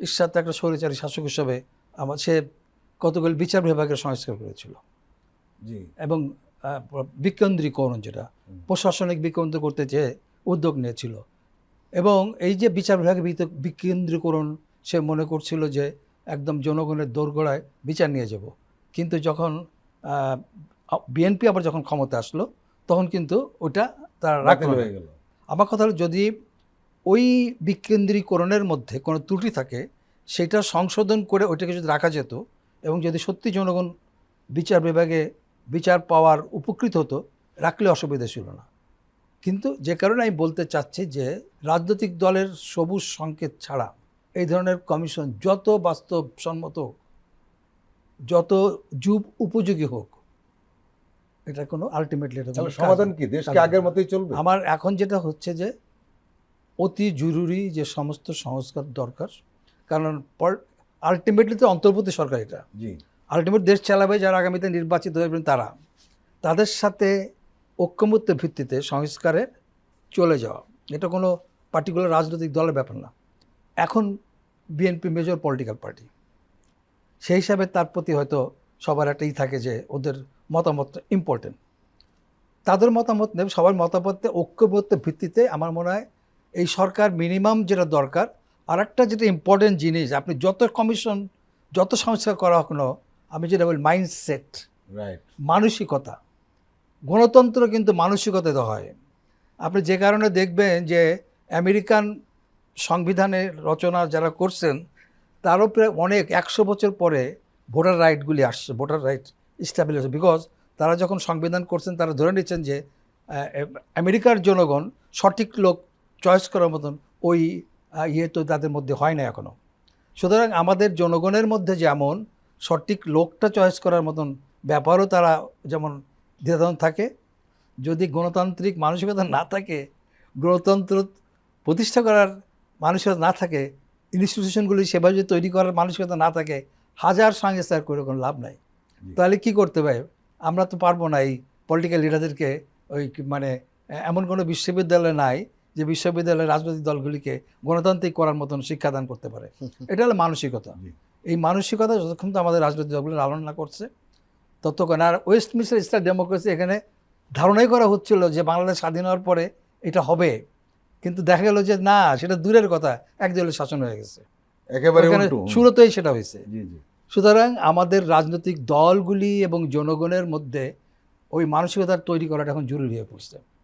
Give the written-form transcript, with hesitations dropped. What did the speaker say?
ঈশ্বর তো একটা স্বৈরাচারী শাসক হিসেবে সে কতগুলি বিচার বিভাগের সংস্কার করেছিল জি এবং বিকেন্দ্রীকরণ, যেটা প্রশাসনিক বিকেন্দ্র করতে চেয়ে উদ্যোগ নিয়েছিল। এবং এই যে বিচার বিভাগের বিকেন্দ্রীকরণ, সে মনে করছিল যে একদম জনগণের দোরগোড়ায় বিচার নিয়ে যাব। কিন্তু যখন বিএনপি আবার যখন ক্ষমতা আসলো, তখন কিন্তু ওটা তারা রাখলো হয়ে না। গেল। আমার কথা হলো, যদি ওই বিকেন্দ্রীকরণের মধ্যে কোনো ত্রুটি থাকে, সেটা সংশোধন করে ওইটাকে যদি রাখা যেত এবং যদি সত্যি জনগণ বিচার বিভাগে বিচার পাওয়ার উপকৃত হতো, রাখলে অসুবিধা ছিল না। কিন্তু যে কারণে আমি বলতে চাচ্ছি যে রাজনৈতিক দলের সবুজ সংকেত ছাড়া এই ধরনের কমিশন যত বাস্তবসম্মত, যত যুগ উপযোগী হোক, এটা কোনো আলটিমেটলি সমাধান কি দেশকে আগের মতোই চলবে? আমার এখন যেটা হচ্ছে যে অতি জরুরি যে সমস্ত সংস্কার দরকার, কারণ আলটিমেটলি তো অন্তর্বর্তী সরকার, এটা জি আলটিমেট দেশ চালাবে যারা আগামীতে নির্বাচিত হবেন তারা, তাদের সাথে ঐক্যমত্যের ভিত্তিতে সংস্কারে চলে যাওয়া, এটা কোনো পার্টিকুলার রাজনৈতিক দলের ব্যাপার না। এখন বিএনপি মেজর পলিটিক্যাল পার্টি, সেই হিসাবে তার প্রতি হয়তো সবার একটাই থাকে যে ওদের মতামতটা ইম্পর্টেন্ট। তাদের মতামত নেই, সবার মতামতে ঐক্যমত্যের ভিত্তিতে আমার মনে হয় এই সরকার মিনিমাম যেটা দরকার। আর একটা যেটা ইম্পর্টেন্ট জিনিস, আপনি যত কমিশন যত সংস্কার করা হোক না, আমি যেটা বলি মাইন্ডসেট, রাইট মানসিকতা। গণতন্ত্র কিন্তু মানসিকতাতে হয়। আপনি যে কারণে দেখবেন যে আমেরিকান সংবিধানের রচনা যারা করছেন, তারও প্রায় অনেক 100 বছর পরে ভোটার রাইটগুলি আসছে, ভোটার রাইট স্ট্যাবলিশ, বিকজ তারা যখন সংবিধান করছেন তারা ধরে নিচ্ছেন যে আমেরিকার জনগণ সঠিক লোক চয়েস করার মতন ওই ইয়ে তো তাদের মধ্যে হয় না এখনও। সুতরাং আমাদের জনগণের মধ্যে যেমন সঠিক লোকটা চয়েস করার মতন ব্যাপারও তারা যেমন দ্বিধাদ্বন্দ্ব থাকে, যদি গণতান্ত্রিক মানসিকতা না থাকে, গণতন্ত্র প্রতিষ্ঠা করার মানসিকতা না থাকে, ইনস্টিটিউশনগুলি সেভাবে যদি তৈরি করার মানসিকতা না থাকে, হাজার সংস্কার করে কোনো লাভ নাই। তাহলে কি করতে হবে? আমরা তো পারবো না এই পলিটিক্যাল লিডারদেরকে ওই মানে এমন কোনো বিশ্ববিদ্যালয় নাই যে বিশ্ববিদ্যালয়ের রাজনৈতিক দলগুলিকে গণতান্ত্রিক করার মতন শিক্ষাদান করতে পারে। এটা হলো মানসিকতা। এই মানসিকতা যতক্ষণ তো আমাদের রাজনৈতিক দলগুলো লালন না করছে ততক্ষণ। আর ওয়েস্টমিনিস্টার স্টাইল ডেমোক্রেসি, এখানে ধারণাই করা হচ্ছিল যে বাংলাদেশ স্বাধীন হওয়ার পরে এটা হবে, কিন্তু দেখা গেল যে না, সেটা দূরের কথা, একদলের শাসন হয়ে গেছে, একেবারে উল্টো। শুরুতেই সেটা হয়েছে। জি জি সুতরাং আমাদের রাজনৈতিক দলগুলি এবং জনগণের মধ্যে ওই মানসিকতা তৈরি করাটা এখন জরুরি হয়ে পড়ছে।